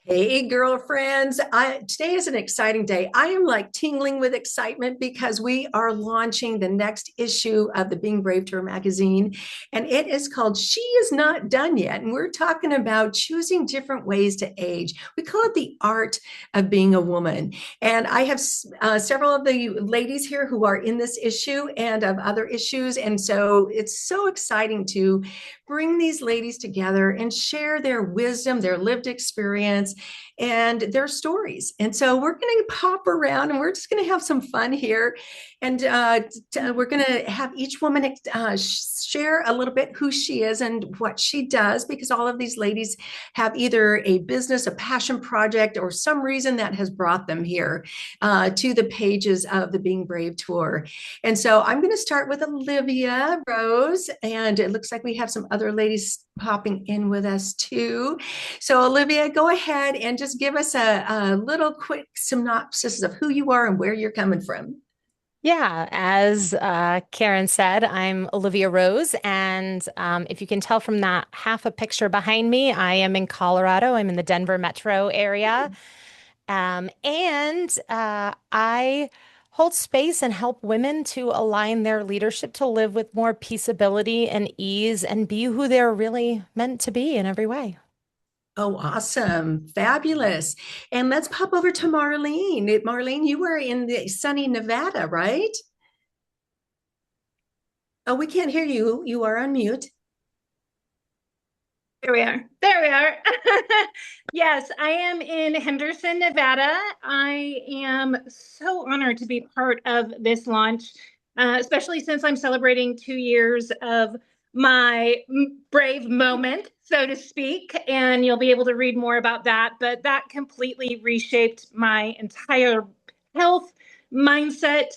Hey, girlfriends. Today is an exciting day. I am like tingling with excitement because we are launching the next issue of the Being Brave Tour magazine, and it is called She Is Not Done Yet. And we're talking about choosing different ways to age. We call it the art of being a woman. And I have several of the ladies here who are in this issue and of other issues. And so it's so exciting to bring these ladies together and share their wisdom, their lived experience, and their stories. And so we're going to pop around and we're just going to have some fun here. And we're going to have each woman share a little bit who she is and what she does, because all of these ladies have either a business, a passion project, or some reason that has brought them here to the pages of the Being Brave Tour. And so I'm going to start with Olivia Rose, and it looks like we have some other ladies popping in with us too. So, Olivia, go ahead and just give us a little quick synopsis of who you are and where you're coming from. Yeah, as Karen said, I'm Olivia Rose, and if you can tell from that half a picture behind me, I am in Colorado. I'm in the Denver metro area, and I hold space and help women to align their leadership to live with more peaceability and ease and be who they're really meant to be in every way. Oh, awesome. Fabulous. And let's pop over to Marlene. Marlene, you were in the sunny Nevada, right? Oh, we can't hear you. You are on mute. There we are. There we are. Yes, I am in Henderson, Nevada. I am so honored to be part of this launch, especially since I'm celebrating 2 years of my brave moment, so to speak. And you'll be able to read more about that. But that completely reshaped my entire health, mindset,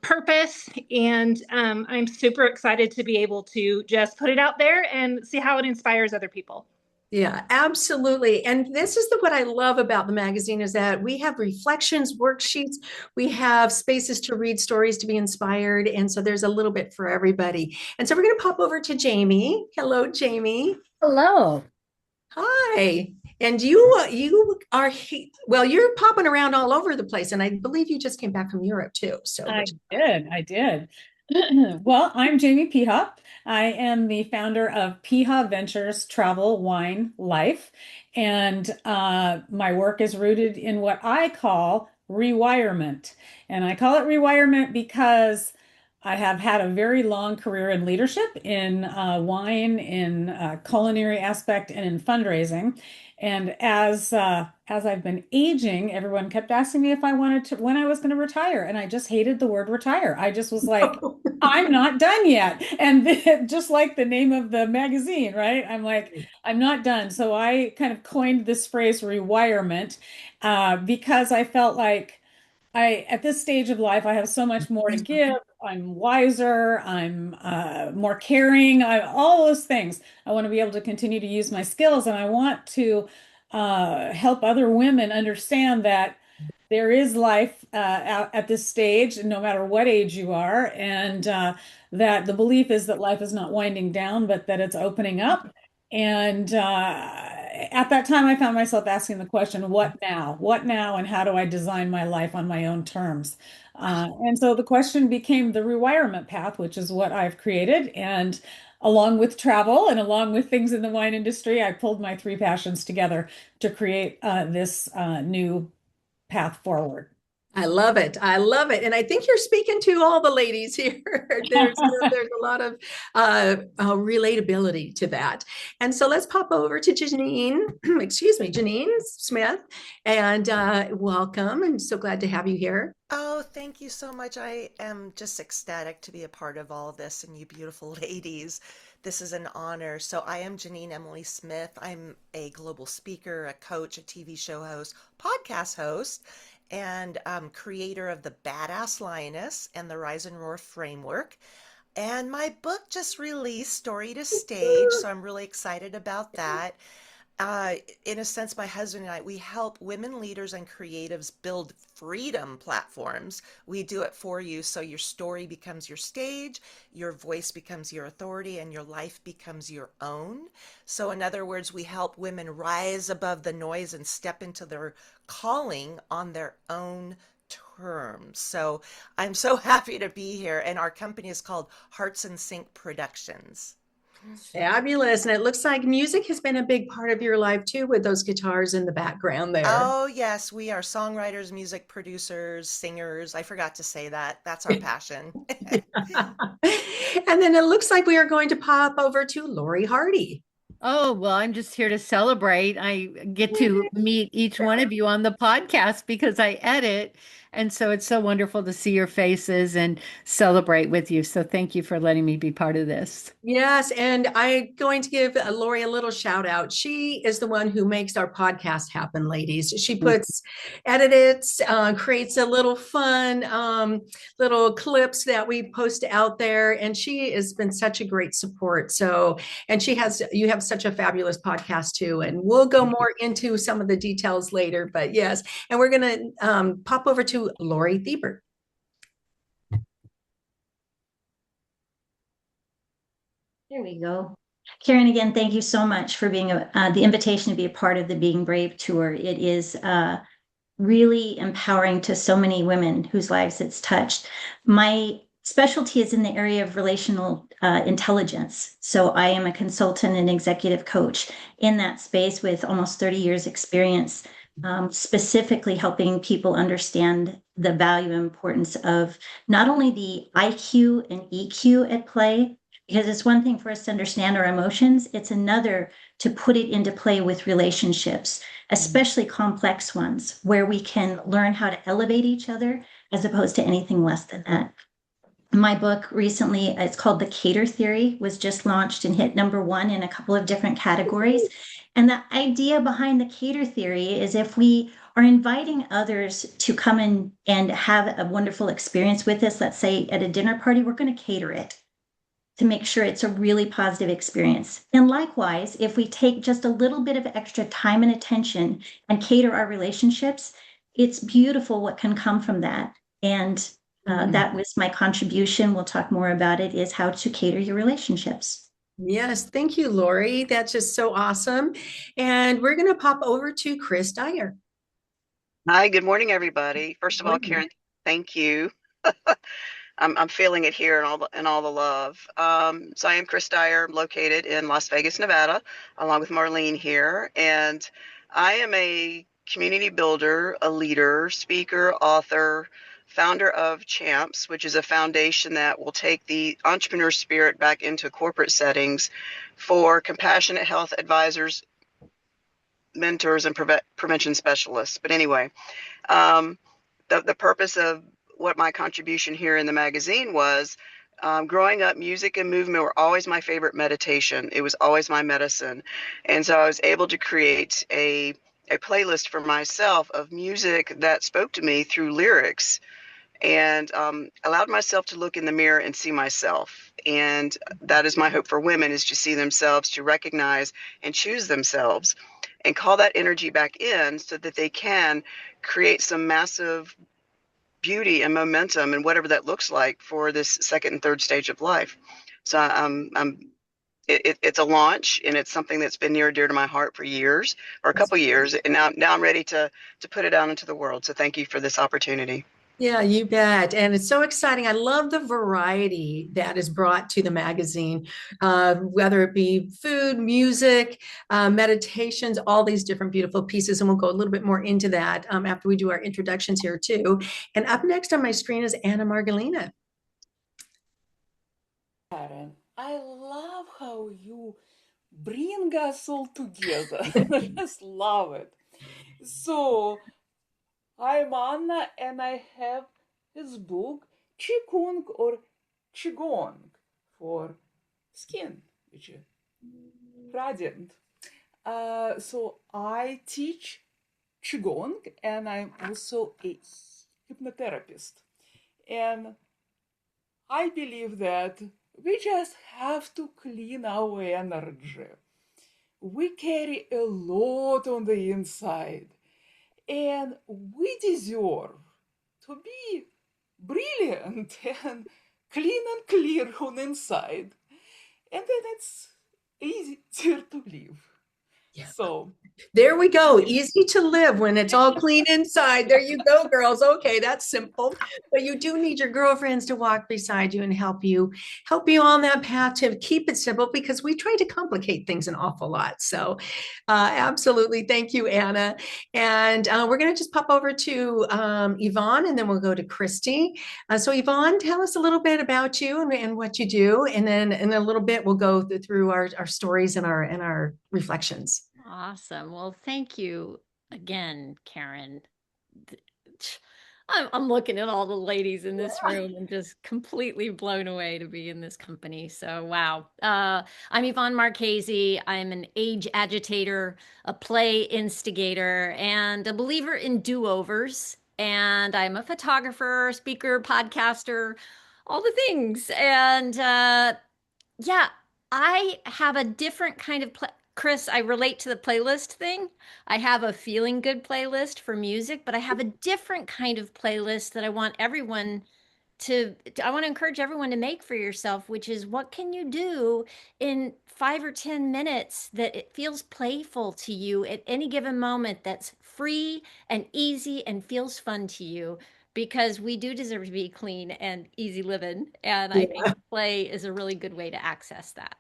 purpose. And I'm super excited to be able to just put it out there and see how it inspires other people. Yeah, absolutely. And this is what I love about the magazine is that we have reflections, worksheets, we have spaces to read stories to be inspired. And so there's a little bit for everybody. And so we're going to pop over to Jamie. Hello, Jamie. Hello. Hi. And you are well, you're popping around all over the place. And I believe you just came back from Europe too. So I which did. I did. Well, I'm Jamie Piha. I am the founder of Piha Ventures Travel Wine Life. And my work is rooted in what I call rewirement. And I call it rewirement because I have had a very long career in leadership in wine, in culinary aspect, and in fundraising. And as I've been aging, everyone kept asking me if I wanted to when I was going to retire, and I just hated the word retire. I just was like, I'm not done yet. And just like the name of the magazine, right? I'm like, I'm not done. So I kind of coined this phrase rewirement because I felt like at this stage of life, I have so much more to give. I'm wiser. I'm more caring. All those things. I want to be able to continue to use my skills, and I want to help other women understand that there is life at this stage, no matter what age you are, and that the belief is that life is not winding down, but that it's opening up. And at that time, I found myself asking the question, what now? What now? And how do I design my life on my own terms? And so the question became the rewirement path, which is what I've created. And along with travel and along with things in the wine industry, I pulled my three passions together to create this new path forward. I love it. I love it. And I think you're speaking to all the ladies here. There's a lot of relatability to that. And so let's pop over to Janine, excuse me, Janine Smith, and welcome. And so glad to have you here. Oh, thank you so much. I am just ecstatic to be a part of all of this and you beautiful ladies. This is an honor. So, I am Janine Emily Smith. I'm a global speaker, a coach, a TV show host, podcast host, and creator of the Badass Lioness and the Rise and Roar framework. And my book just released, Story to Stage. So, I'm really excited about that. Uh, in a sense, my husband and I, we help women leaders and creatives build freedom platforms. We do it for you so your story becomes your stage, your voice becomes your authority, and your life becomes your own. So, in other words, we help women rise above the noise and step into their calling on their own terms. So, I'm so happy to be here, and our company is called Hearts and Sync Productions. Fabulous. And it looks like music has been a big part of your life too, with those guitars in the background there. Oh, yes, we are songwriters, music producers, singers. I forgot to say that. That's our passion. And then it looks like we are going to pop over to Lori Hardy. Oh, well, I'm just here to celebrate. I get to meet each one of you on the podcast because I edit. And so it's so wonderful to see your faces and celebrate with you. So thank you for letting me be part of this. Yes, and I'm going to give Lori a little shout out. She is the one who makes our podcast happen, ladies. She edits, creates a little fun little clips that we post out there, and she has been such a great support. So, and you have such a fabulous podcast too, and we'll go more into some of the details later. But yes, and we're going to pop over to Lori Thiebert. There we go. Karen, again, thank you so much for being the invitation to be a part of the Being Brave tour. It is really empowering to so many women whose lives it's touched. My specialty is in the area of relational intelligence. So I am a consultant and executive coach in that space with almost 30 years experience, specifically helping people understand the value and importance of not only the IQ and EQ at play, because it's one thing for us to understand our emotions, it's another to put it into play with relationships, especially complex ones, where we can learn how to elevate each other as opposed to anything less than that. My book recently, it's called The Cater Theory, was just launched and hit #1 in a couple of different categories. And the idea behind the Cater Theory is if we are inviting others to come in and have a wonderful experience with us, let's say at a dinner party, we're going to cater it to make sure it's a really positive experience. And likewise, if we take just a little bit of extra time and attention and cater our relationships, it's beautiful what can come from that. And that was my contribution. We'll talk more about it, is how to cater your relationships. Yes, thank you, Lori. That's just so awesome. And we're going to pop over to Chris Dyer. Hi, good morning, everybody. First of all, Karen, thank you. I'm feeling it here and all the love. So I am Chris Dyer, located in Las Vegas, Nevada, along with Marlene here, and I am a community builder, a leader, speaker, author, founder of Champs, which is a foundation that will take the entrepreneur spirit back into corporate settings for compassionate health advisors, mentors, and prevention specialists. But anyway, the purpose of what my contribution here in the magazine was, growing up, music and movement were always my favorite meditation. It was always my medicine. And so I was able to create a playlist for myself of music that spoke to me through lyrics, and allowed myself to look in the mirror and see myself. And that is my hope for women, is to see themselves, to recognize and choose themselves, and call that energy back in so that they can create some massive beauty and momentum and whatever that looks like for this second and third stage of life. So it's a launch, and it's something that's been near and dear to my heart for years, or a couple years, and now I'm ready to put it out into the world. So thank you for this opportunity. Yeah, you bet. And it's so exciting. I love the variety that is brought to the magazine, whether it be food, music, meditations, all these different beautiful pieces. And we'll go a little bit more into that after we do our introductions here too. And up next on my screen is Anna Margalina. Karen, I love how you bring us all together. I just love it. So, I'm Anna, and I have this book, Qigong or Qigong for skin, which is radiant. So I teach Qigong, and I'm also a hypnotherapist. And I believe that we just have to clean our energy. we carry a lot on the inside, and we deserve to be brilliant and clean and clear on inside. And then it's easier to live. Yeah. So there we go. Easy to live when it's all clean inside. There you go, girls. Okay, that's simple. But you do need your girlfriends to walk beside you and help you on that path to keep it simple, because we try to complicate things an awful lot. So absolutely. Thank you, Anna. And we're going to just pop over to Yvonne, and then we'll go to Christy. So Yvonne, tell us a little bit about you and what you do. And then in a little bit, we'll go through our stories and our reflections. Awesome. Well, thank you again, Karen. I'm looking at all the ladies in this room and just completely blown away to be in this company. So, wow. I'm Yvonne Marchese. I'm an age agitator, a play instigator, and a believer in do-overs. And I'm a photographer, speaker, podcaster, all the things. And yeah, I have a different kind of Chris, I relate to the playlist thing. I have a feeling good playlist for music, but I have a different kind of playlist that I want I want to encourage everyone to make for yourself, which is what can you do in 5 or 10 minutes that it feels playful to you at any given moment, that's free and easy and feels fun to you, because we do deserve to be clean and easy living. And I think play is a really good way to access that.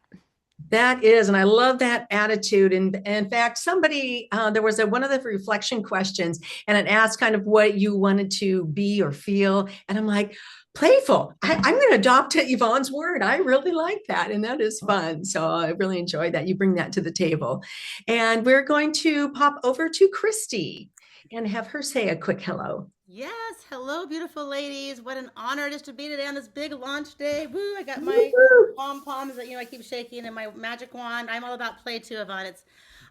That is, and I love that attitude. And in fact, somebody, there was one of the reflection questions, and it asked kind of what you wanted to be or feel. And I'm like, playful. I'm going to adopt Yvonne's word. I really like that. And that is fun. So I really enjoy that. You bring that to the table. And we're going to pop over to Christy and have her say a quick hello. Yes. Hello, beautiful ladies. What an honor it is to be today on this big launch day. Woo, I got my pom-poms that, I keep shaking, and my magic wand. I'm all about play too, Yvonne.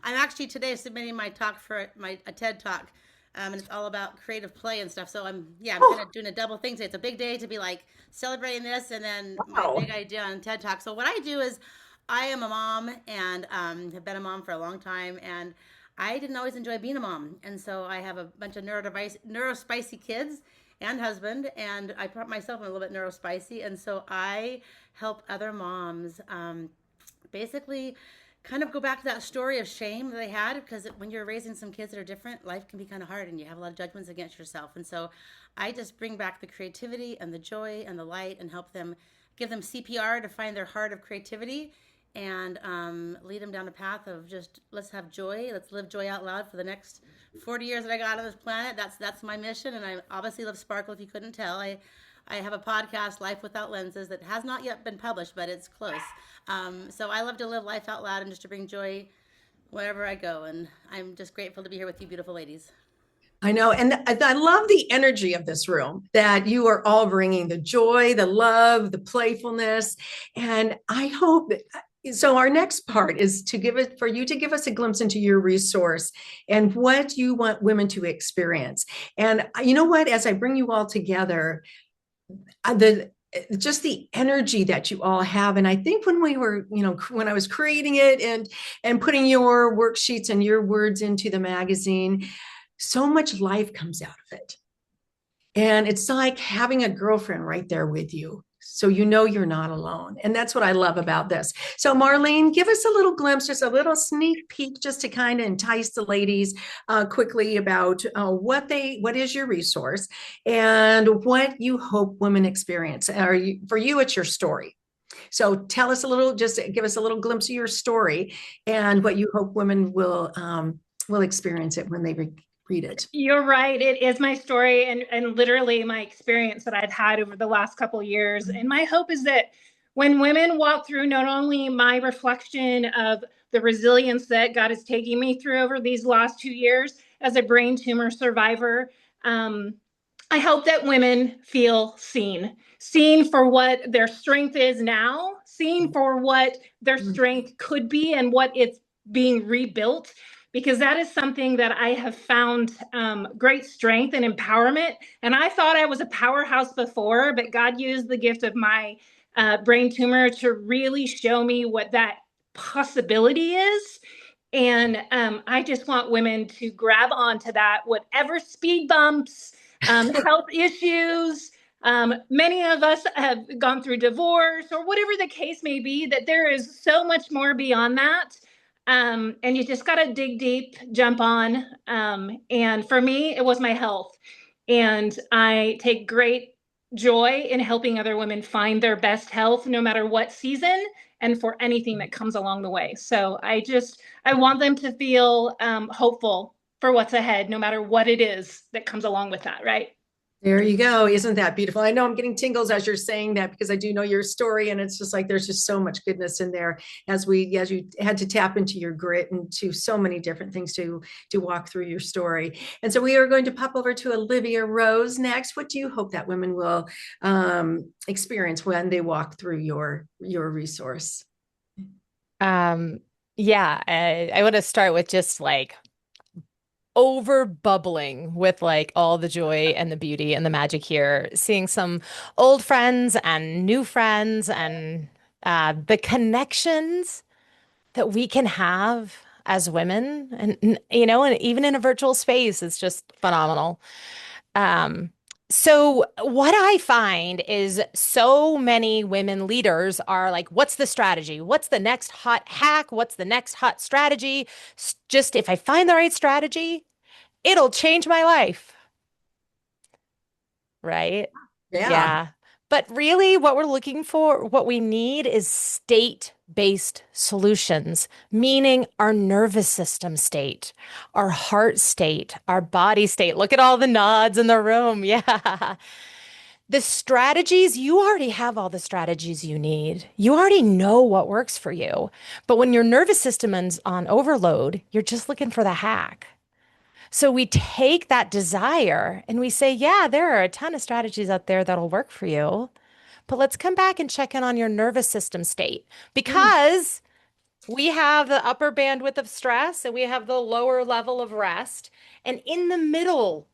I'm actually today submitting my talk for a TED talk. And it's all about creative play and stuff. So I'm kind of doing a double thing today. It's a big day to be like celebrating this, and then my big idea on TED talk. So what I do is I am a mom, and have been a mom for a long time, and I didn't always enjoy being a mom. And so I have a bunch of neurospicy kids and husband, and I put myself in a little bit neurospicy. And so I help other moms basically kind of go back to that story of shame that they had, because when you're raising some kids that are different, life can be kind of hard and you have a lot of judgments against yourself. And so I just bring back the creativity and the joy and the light, and help them, give them CPR to find their heart of creativity, and lead them down a path of just, let's have joy. Let's live joy out loud for the next 40 years that I got on this planet. That's my mission. And I obviously love sparkle, if you couldn't tell. I have a podcast, Life Without Lenses, that has not yet been published, but it's close. So I love to live life out loud and just to bring joy wherever I go. And I'm just grateful to be here with you beautiful ladies. I know. And I love the energy of this room, that you are all bringing the joy, the love, the playfulness. And I hope that, so our next part is for you to give us a glimpse into your resource and what you want women to experience. And you know what, as I bring you all together, just the energy that you all have. And I think when we were, when I was creating it and putting your worksheets and your words into the magazine, so much life comes out of it. And it's like having a girlfriend right there with you. So you're not alone. And that's what I love about this. So Marlene, give us a little glimpse, just a little sneak peek, just to kind of entice the ladies quickly about what is your resource and what you hope women experience. For you, it's your story. So tell us just give us a little glimpse of your story and what you hope women will experience it when they read it. You're right. It is my story and literally my experience that I've had over the last couple of years. And my hope is that when women walk through not only my reflection of the resilience that God is taking me through over these last 2 years as a brain tumor survivor, I hope that women feel seen for what their strength is now, seen for what their strength could be and what it's being rebuilt. Because that is something that I have found great strength and empowerment. And I thought I was a powerhouse before, but God used the gift of my brain tumor to really show me what that possibility is. And I just want women to grab onto that, whatever speed bumps, health issues. Many of us have gone through divorce or whatever the case may be, that there is so much more beyond that. And you just got to dig deep, jump on. And for me, it was my health. And I take great joy in helping other women find their best health, no matter what season and for anything that comes along the way. So I want them to feel hopeful for what's ahead, no matter what it is that comes along with that, right? There you go. Isn't that beautiful? I know I'm getting tingles as you're saying that because I do know your story, and it's just like there's just so much goodness in there as you had to tap into your grit and to so many different things to walk through your story. And so we are going to pop over to Olivia Rose next. What do you hope that women will experience when they walk through your resource? Yeah, I want to start with just like over bubbling with like all the joy and the beauty and the magic here, seeing some old friends and new friends and the connections that we can have as women and you know, and even in a virtual space, it's just phenomenal. Um, so what I find is so many women leaders are like, what's the strategy? What's the next hot hack? What's the next hot strategy? Just if I find the right strategy, it'll change my life. Right? Yeah. Yeah. But really, what we're looking for, what we need is state-based solutions, meaning our nervous system state, our heart state, our body state. Look at all the nods in the room. Yeah. The strategies, you already have all the strategies you need. You already know what works for you. But when your nervous system is on overload, you're just looking for the hack. So we take that desire and we say, yeah, there are a ton of strategies out there that'll work for you. But let's come back and check in on your nervous system state because we have the upper bandwidth of stress and we have the lower level of rest. And in the middle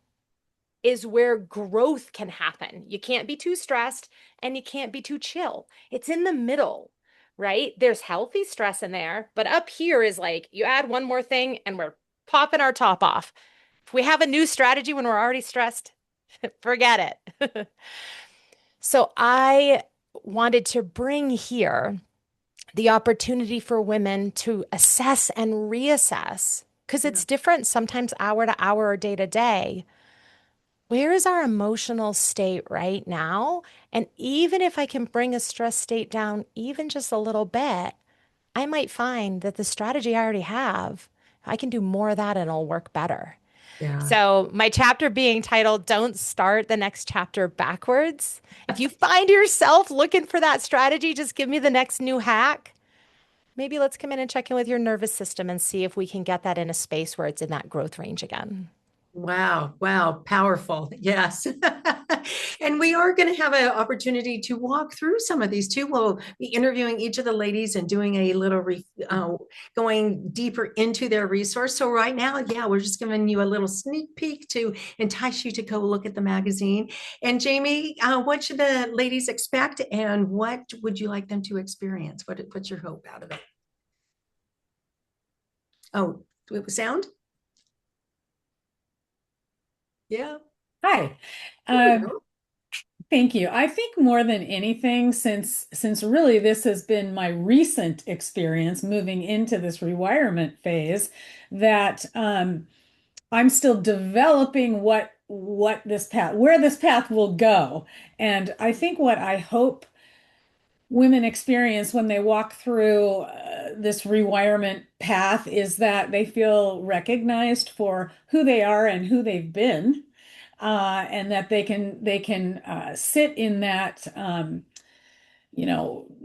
is where growth can happen. You can't be too stressed and you can't be too chill. It's in the middle, right? There's healthy stress in there, but up here is like you add one more thing and we're popping our top off. If we have a new strategy when we're already stressed, forget it. So I wanted to bring here the opportunity for women to assess and reassess because it's different sometimes hour to hour or day to day. Where is our emotional state right now? And even if I can bring a stress state down even just a little bit, I might find that the strategy I already have, I can do more of that and it'll work better. Yeah. So my chapter being titled, Don't Start the Next Chapter Backwards. If you find yourself looking for that strategy, just give me the next new hack. Maybe let's come in and check in with your nervous system and see if we can get that in a space where it's in that growth range again. Wow. Wow. Powerful. Yes. And we are going to have an opportunity to walk through some of these too. We'll be interviewing each of the ladies and doing a little going deeper into their resource. So right now, yeah, we're just giving you a little sneak peek to entice you to go look at the magazine. And Jamie, what should the ladies expect and what would you like them to experience? What's your hope out of it? Oh, sound? Yeah. Hi. Thank you. I think more than anything, since really this has been my recent experience moving into this rewirement phase, that I'm still developing what this path, where this path will go. And I think what I hope women experience when they walk through this rewirement path is that they feel recognized for who they are and who they've been, and that they can sit in that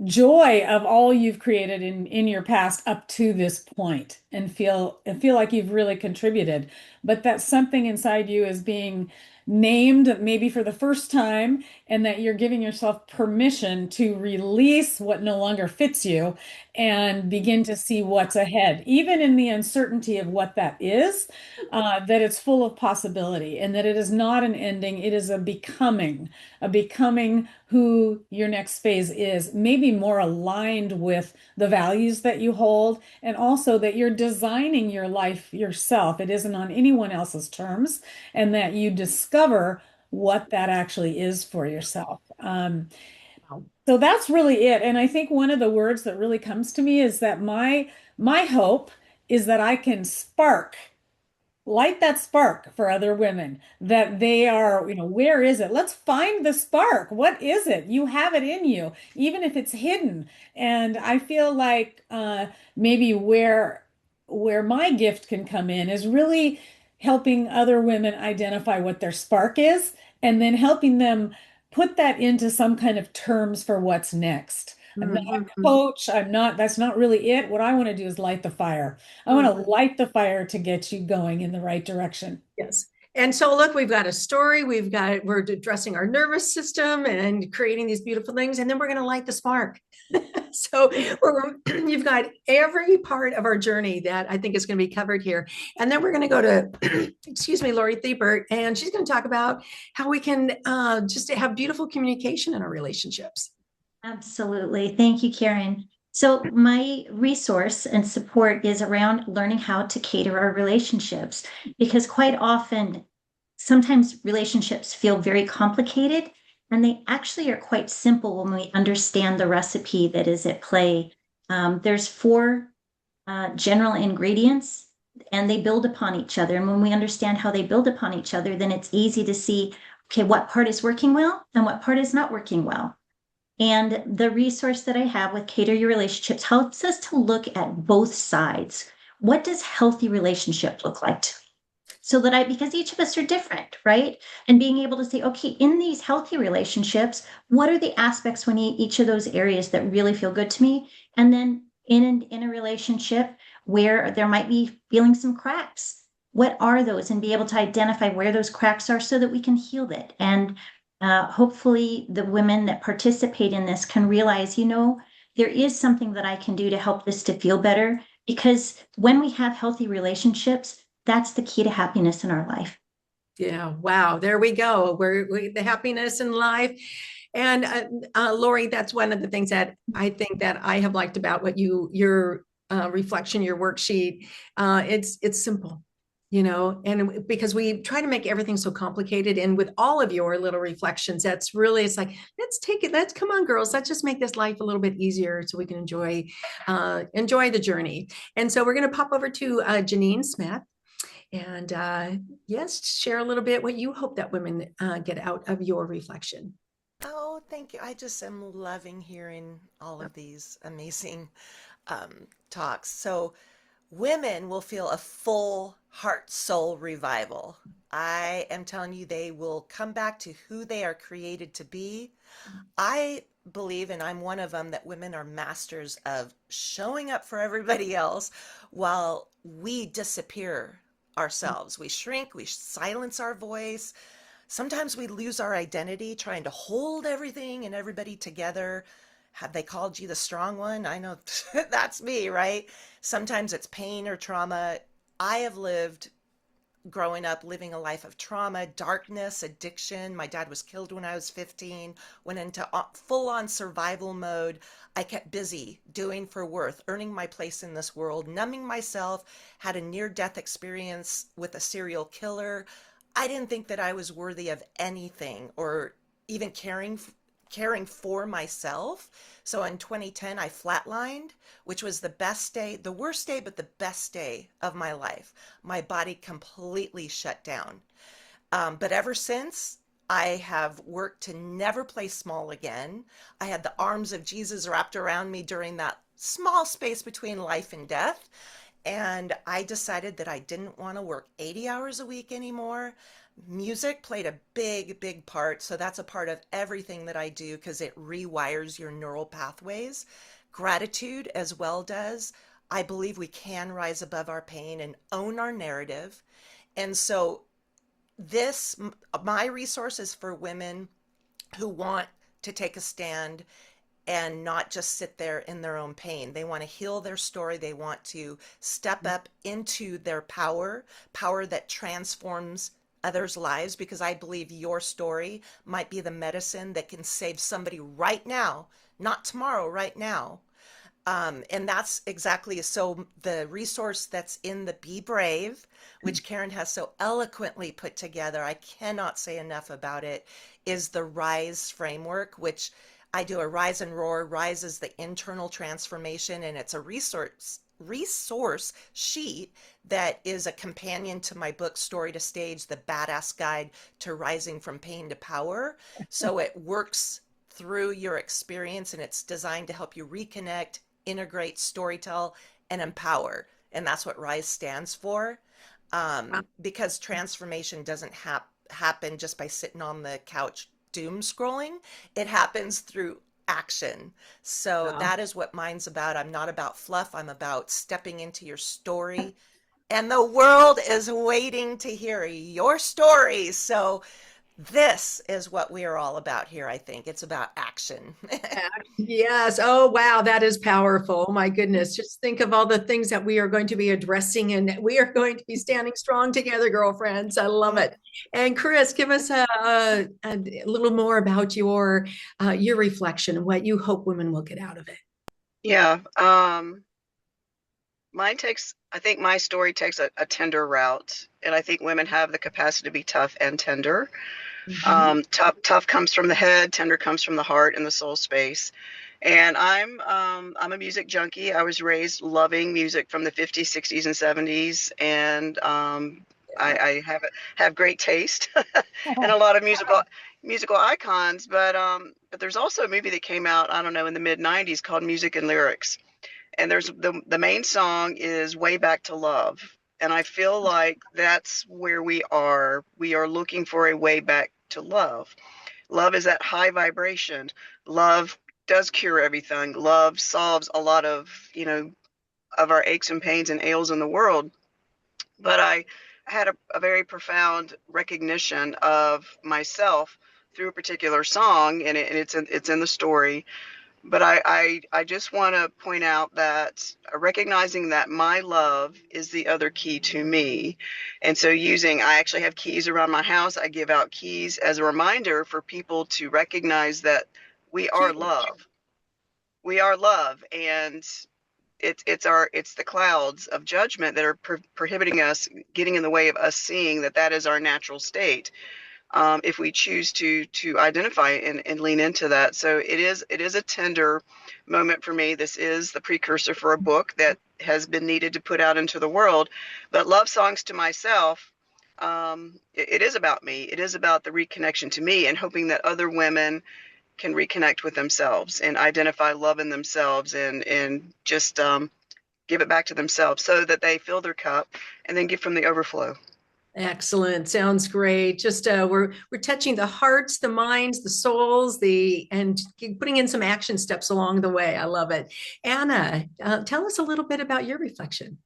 joy of all you've created in your past up to this point and feel like you've really contributed, but that something inside you is being named maybe for the first time, and that you're giving yourself permission to release what no longer fits you and begin to see what's ahead, even in the uncertainty of what that is, that it's full of possibility and that it is not an ending, it is a becoming who your next phase is, maybe more aligned with the values that you hold, and also that you're designing your life yourself. It isn't on anyone else's terms, and that you discover what that actually is for yourself. So that's really it. And I think one of the words that really comes to me is that my hope is that I can light that spark for other women, that they are, where is it? Let's find the spark. What is it? You have it in you, even if it's hidden. And I feel like maybe where my gift can come in is really helping other women identify what their spark is, and then helping them put that into some kind of terms for what's next. I'm not a coach. That's not really it. What I want to do is light the fire. I want to light the fire to get you going in the right direction. Yes. And so look, we've got a story, we're addressing our nervous system and creating these beautiful things, and then we're going to light the spark. So you've got every part of our journey that I think is going to be covered here. And then we're going to go to, excuse me, Lori Thiebert, and she's going to talk about how we can just have beautiful communication in our relationships. Absolutely. Thank you, Karen. So my resource and support is around learning how to cater our relationships, because quite often, sometimes relationships feel very complicated, and they actually are quite simple when we understand the recipe that is at play. There's four general ingredients, and they build upon each other. And when we understand how they build upon each other, then it's easy to see, okay, what part is working well and what part is not working well. And the resource that I have with Cater Your Relationships helps us to look at both sides. What does healthy relationship look like to me? So that because each of us are different, right? And being able to say, okay, in these healthy relationships, what are the aspects when each of those areas that really feel good to me? And then in a relationship where there might be feeling some cracks, what are those? And be able to identify where those cracks are so that we can heal it. And hopefully the women that participate in this can realize, there is something that I can do to help this to feel better, because when we have healthy relationships, that's the key to happiness in our life. Yeah. Wow. There we go. We're the happiness in life. And Lori, that's one of the things that I think that I have liked about what your reflection, your worksheet. It's simple. And because we try to make everything so complicated, and with all of your little reflections, it's like, come on, girls, let's just make this life a little bit easier so we can enjoy the journey. And so we're going to pop over to Janine Smith, and yes, share a little bit what you hope that women get out of your reflection. Oh, thank you. I just am loving hearing all of these amazing talks. So women will feel a full heart, soul revival. I am telling you, they will come back to who they are created to be. I believe, and I'm one of them, that women are masters of showing up for everybody else while we disappear ourselves. We shrink, we silence our voice. Sometimes we lose our identity trying to hold everything and everybody together. Have they called you the strong one? I know that's me, right? Sometimes it's pain or trauma. I have growing up, living a life of trauma, darkness, addiction. My dad was killed when I was 15, went into full-on survival mode. I kept busy, doing for worth, earning my place in this world, numbing myself, had a near-death experience with a serial killer. I didn't think that I was worthy of anything or even caring for myself. So in 2010, I flatlined, which was the worst day, but the best day of my life. My body completely shut down. But ever since, I have worked to never play small again. I had the arms of Jesus wrapped around me during that small space between life and death. And I decided that I didn't want to work 80 hours a week anymore. Music played a big, big part. So that's a part of everything that I do because it rewires your neural pathways. Gratitude as well does. I believe we can rise above our pain and own our narrative. And so my resource is for women who want to take a stand and not just sit there in their own pain. They want to heal their story. They want to step up into their power that transforms others' lives, because I believe your story might be the medicine that can save somebody right now, not tomorrow, right now. And that's exactly so. The resource that's in the Be Brave, which Karen has so eloquently put together, I cannot say enough about it, is the RISE framework, which I do a rise and roar. RISE is the internal transformation, and it's a resource sheet that is a companion to my book Story to Stage, the badass guide to rising from pain to power. So it works through your experience, and it's designed to help you reconnect, integrate, storytell, and empower. And that's what RISE stands for. Because transformation doesn't happen just by sitting on the couch doom scrolling. It happens through action. So that is what mine's about. I'm not about fluff. I'm about stepping into your story. And the world is waiting to hear your story. So this is what we are all about here, I think. It's about action. Yes. Oh, wow. That is powerful. Oh, my goodness. Just think of all the things that we are going to be addressing, and we are going to be standing strong together, girlfriends. I love it. And Chris, give us a little more about your reflection and what you hope women will get out of it. Yeah. I think my story takes a tender route, and I think women have the capacity to be tough and tender. Tough comes from the head, tender comes from the heart and the soul space. And I'm a music junkie. I was raised loving music from the 50s, 60s, and 70s, and I have great taste and a lot of musical icons. But there's also a movie that came out, I don't know, in the mid 90s called Music and Lyrics. And there's the main song is Way Back to Love. And I feel like that's where we are. We are looking for a way back to love. Love is that high vibration. Love does cure everything. Love solves a lot of, of our aches and pains and ails in the world. But I had a very profound recognition of myself through a particular song, and it's in the story. But I just want to point out that recognizing that my love is the other key to me. And so I actually have keys around my house. I give out keys as a reminder for people to recognize that we are love. We are love. And it's the clouds of judgment that are prohibiting us, getting in the way of us seeing that is our natural state. If we choose to identify and lean into that. So it is a tender moment for me. This is the precursor for a book that has been needed to put out into the world. But love songs to myself, it is about me. It is about the reconnection to me, and hoping that other women can reconnect with themselves and identify love in themselves, and just give it back to themselves so that they fill their cup and then give from the overflow. Excellent. Sounds great. Just we're touching the hearts, the minds, the souls, and putting in some action steps along the way. I love it. Anna, tell us a little bit about your reflection.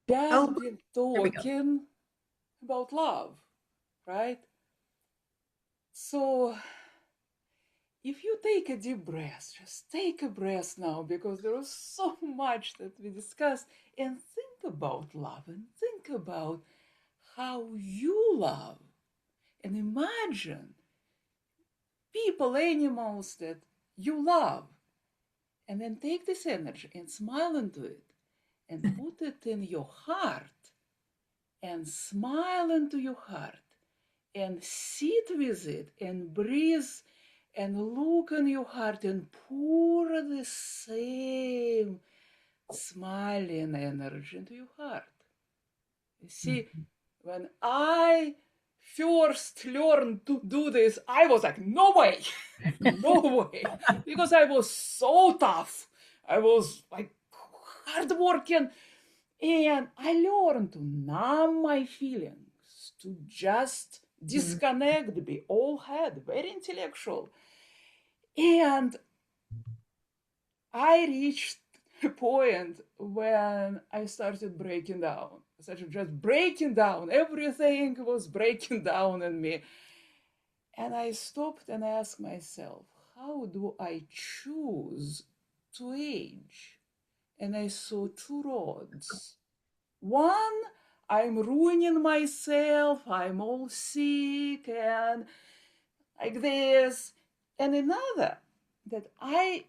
Just been talking about love, right? So if you take a deep breath, just take a breath now, because there is so much that we discussed, and think about love and think about how you love, and imagine people, animals that you love, and then take this energy and smile into it and put it in your heart, and smile into your heart and sit with it and breathe and look in your heart and pour the same smiling energy into your heart. You see, when I first learned to do this, I was like, no way, no way, because I was so tough. I was like hardworking, and I learned to numb my feelings, to just disconnect, be all head, very intellectual. And I reached a point when I started breaking down. such just breaking down. Everything was breaking down in me. And I stopped and asked myself, how do I choose to age? And I saw two roads. One, I'm ruining myself, I'm all sick and like this. And another, that I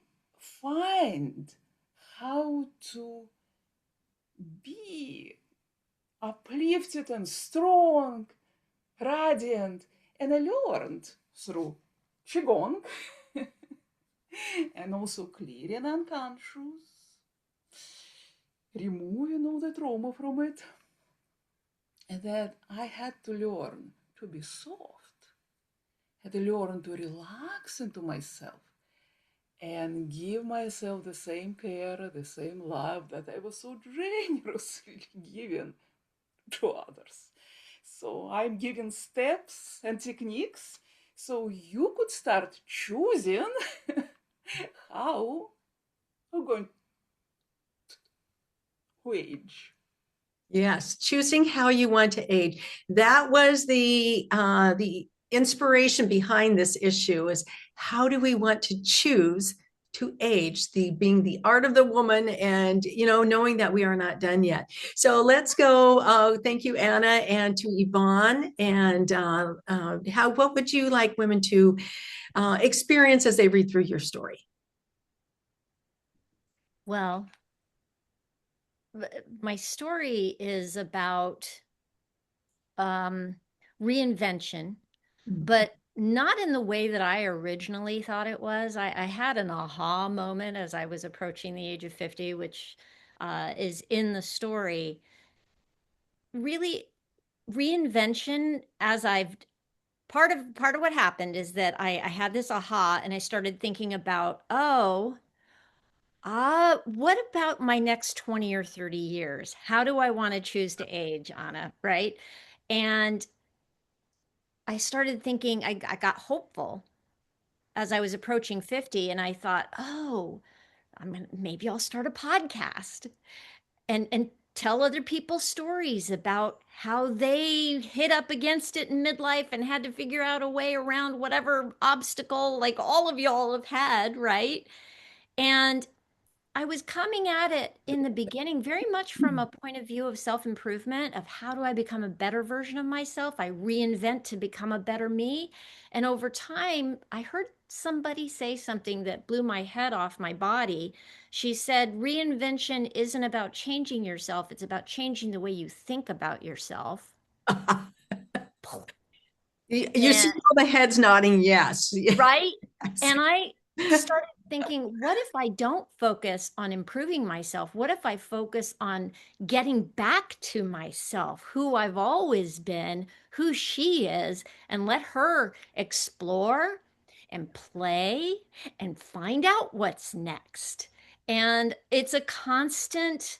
find how to be uplifted and strong, radiant. And I learned through Qigong and also clearing unconscious, removing all the trauma from it. And that I had to learn to be soft, had to learn to relax into myself and give myself the same care, the same love that I was so generously giving to others. So I'm giving steps and techniques so you could start choosing how you're going to age. Yes, choosing how you want to age. That was the inspiration behind this issue is how do we want to choose to age, the being the art of the woman, and knowing that we are not done yet. So let's go. Thank you, Anna, and to Yvonne. And what would you like women to experience as they read through your story? Well, my story is about reinvention, but not in the way that I originally thought it was. I had an aha moment as I was approaching the age of 50, which is in the story. Really, reinvention, as I've part of what happened is that I had this aha and I started thinking about, what about my next 20 or 30 years? How do I want to choose to age, Anna? Right. And I started thinking, I got hopeful as I was approaching 50, and I thought, maybe I'll start a podcast and tell other people's stories about how they hit up against it in midlife and had to figure out a way around whatever obstacle like all of y'all have had, right? And I was coming at it in the beginning very much from a point of view of self-improvement, of how do I become a better version of myself? I reinvent to become a better me. And over time, I heard somebody say something that blew my head off my body. She said, reinvention isn't about changing yourself, it's about changing the way you think about yourself. You see all the heads nodding yes. Right? And I started thinking, what if I don't focus on improving myself? What if I focus on getting back to myself, who I've always been, who she is, and let her explore and play and find out what's next? And it's a constant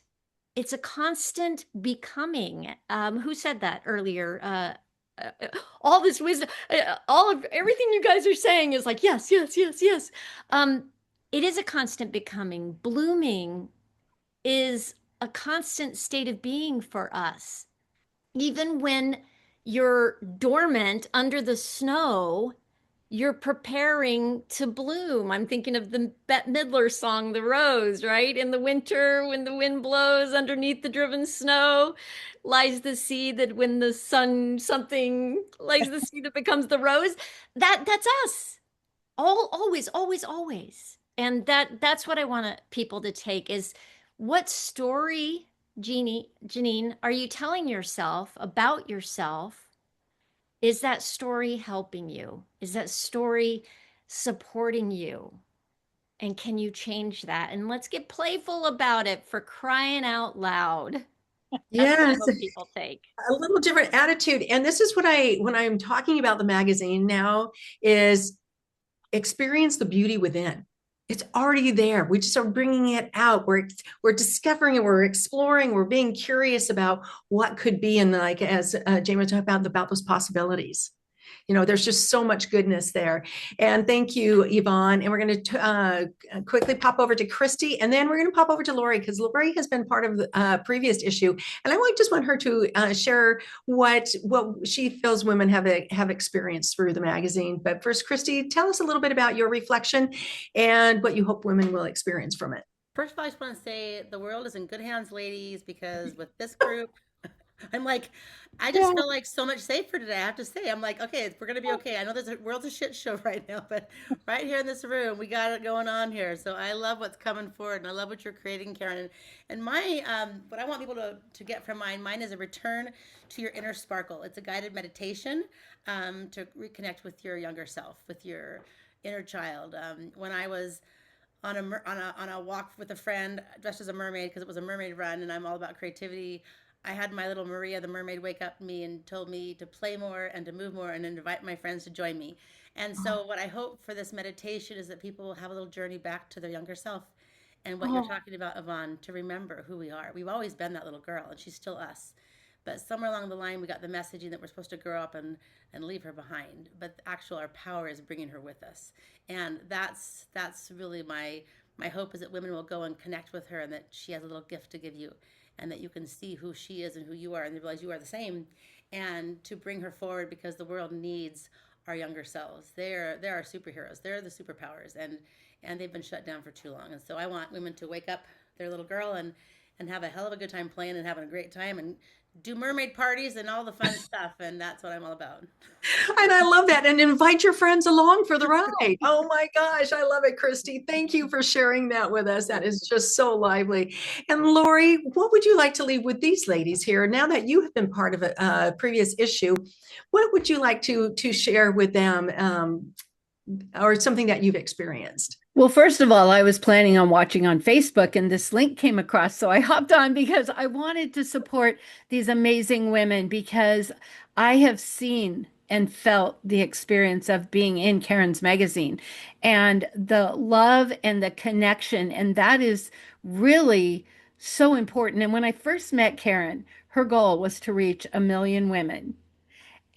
becoming. Who said that earlier? All this wisdom, all of everything you guys are saying is like, yes, yes, yes, yes. It is a constant becoming. Blooming is a constant state of being for us. Even when you're dormant under the snow, you're preparing to bloom. I'm thinking of the Bette Midler song, The Rose, right? In the winter, when the wind blows underneath the driven snow, lies the seed that when the sun something lies the seed that becomes the rose. That's us. Always, always, always. And that's what I want people to take is what story, Janine, are you telling yourself about yourself? Is that story helping you? Is that story supporting you? And can you change that? And let's get playful about it, for crying out loud. That's what I Yes, hope people take. a little different attitude. And this is what when I'm talking about the magazine now, is experience the beauty within. It's already there. We just are bringing it out. We're discovering it. We're exploring. We're being curious about what could be. And like as Jamie talked about those possibilities. There's just so much goodness there. And thank you, Yvonne. And we're going to quickly pop over to Christy, and then we're going to pop over to Lori, because Lori has been part of the previous issue. And I just want her to share what she feels women have experienced through the magazine. But first, Christy, tell us a little bit about your reflection and what you hope women will experience from it. First of all, I just want to say the world is in good hands, ladies, because with this group, I'm like, I just feel like so much safer today. I have to say, I'm like, okay, we're gonna be okay. I know there's a world's a shit show right now, but right here in this room, we got it going on here. So I love what's coming forward, and I love what you're creating, Karen. And my, what I want people to get from mine is a return to your inner sparkle. It's a guided meditation to reconnect with your younger self, with your inner child. When I was on a walk with a friend dressed as a mermaid, because it was a mermaid run, and I'm all about creativity. I had my little Maria the mermaid wake up me and told me to play more and to move more and invite my friends to join me. And so what I hope for this meditation is that people will have a little journey back to their younger self, and what you're talking about, Yvonne, to remember who we are. We've always been that little girl, and she's still us. But somewhere along the line, we got the messaging that we're supposed to grow up and leave her behind. But our power is bringing her with us. And that's really my hope, is that women will go and connect with her, and that she has a little gift to give you, and that you can see who she is and who you are, and realize you are the same, and to bring her forward, because the world needs our younger selves. They're our superheroes. They're the superpowers, and they've been shut down for too long. And so I want women to wake up their little girl and have a hell of a good time playing and having a great time, and do mermaid parties and all the fun stuff. And that's what I'm all about. And I love that. And invite your friends along for the ride. Oh my gosh, I love it, Christy. Thank you for sharing that with us. That is just so lively. And Lori, what would you like to leave with these ladies here? Now that you have been part of a previous issue, what would you like to share with them, or something that you've experienced? Well, first of all, I was planning on watching on Facebook, and this link came across. So I hopped on because I wanted to support these amazing women, because I have seen and felt the experience of being in Karen's magazine, and the love and the connection. And that is really so important. And when I first met Karen, her goal was to reach 1 million women.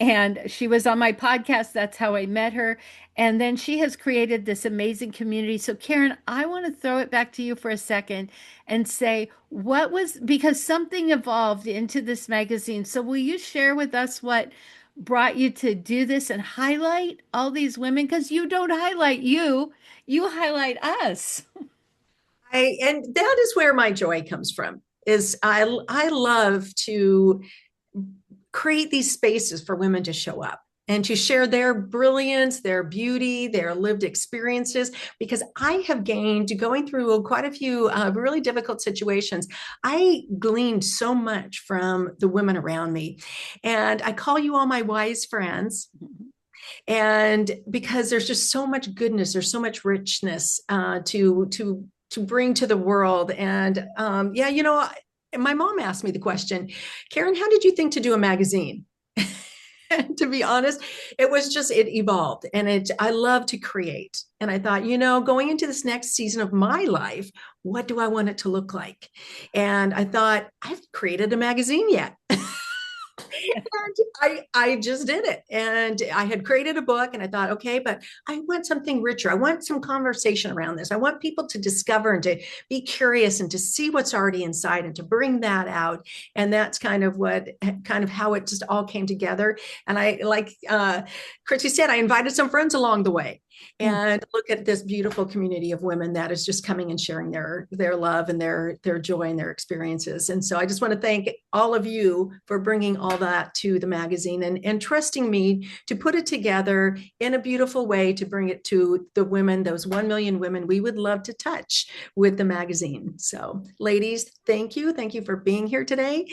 And she was on my podcast. That's how I met her. And then she has created this amazing community. So, Karen, I want to throw it back to you for a second and say, because something evolved into this magazine. So, will you share with us what brought you to do this and highlight all these women? Because you don't highlight you highlight us. And that is where my joy comes from. Is I love to create these spaces for women to show up and to share their brilliance, their beauty, their lived experiences, because I have gained, going through quite a few really difficult situations, I gleaned so much from the women around me. And I call you all my wise friends. And because there's just so much goodness, there's so much richness to bring to the world. And my mom asked me the question, Karen, how did you think to do a magazine? To be honest, it evolved, and I love to create. And I thought, going into this next season of my life, what do I want it to look like? And I thought, I've created a magazine yet. And I just did it. And I had created a book, and I thought, okay, but I want something richer. I want some conversation around this. I want people to discover and to be curious and to see what's already inside and to bring that out. And that's kind of how it just all came together. And I, like Christy said, I invited some friends along the way. And look at this beautiful community of women that is just coming and sharing their love and their joy and their experiences. And so I just want to thank all of you for bringing all that to the magazine and trusting me to put it together in a beautiful way to bring it to the women, those 1 million women we would love to touch with the magazine. So ladies, thank you. Thank you for being here today.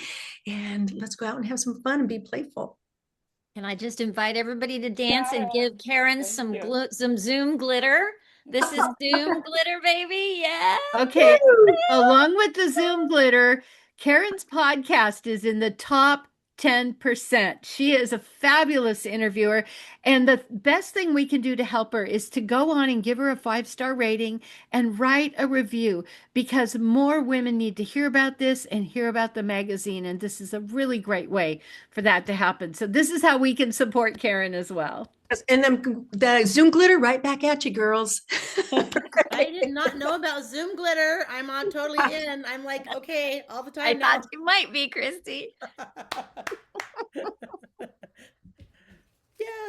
And let's go out and have some fun and be playful. Can I just invite everybody to dance and give Karen some Zoom glitter? This is Zoom glitter, baby. Yeah. Okay. Along with the Zoom glitter, Karen's podcast is in the top 10%. She is a fabulous interviewer. And the best thing we can do to help her is to go on and give her a 5-star rating and write a review, because more women need to hear about this and hear about the magazine. And this is a really great way for that to happen. So this is how we can support Karen as well. And then the Zoom glitter right back at you, girls. I did not know about Zoom glitter. I'm on totally in. I'm like, okay, all the time I now. thought you might be, Christy.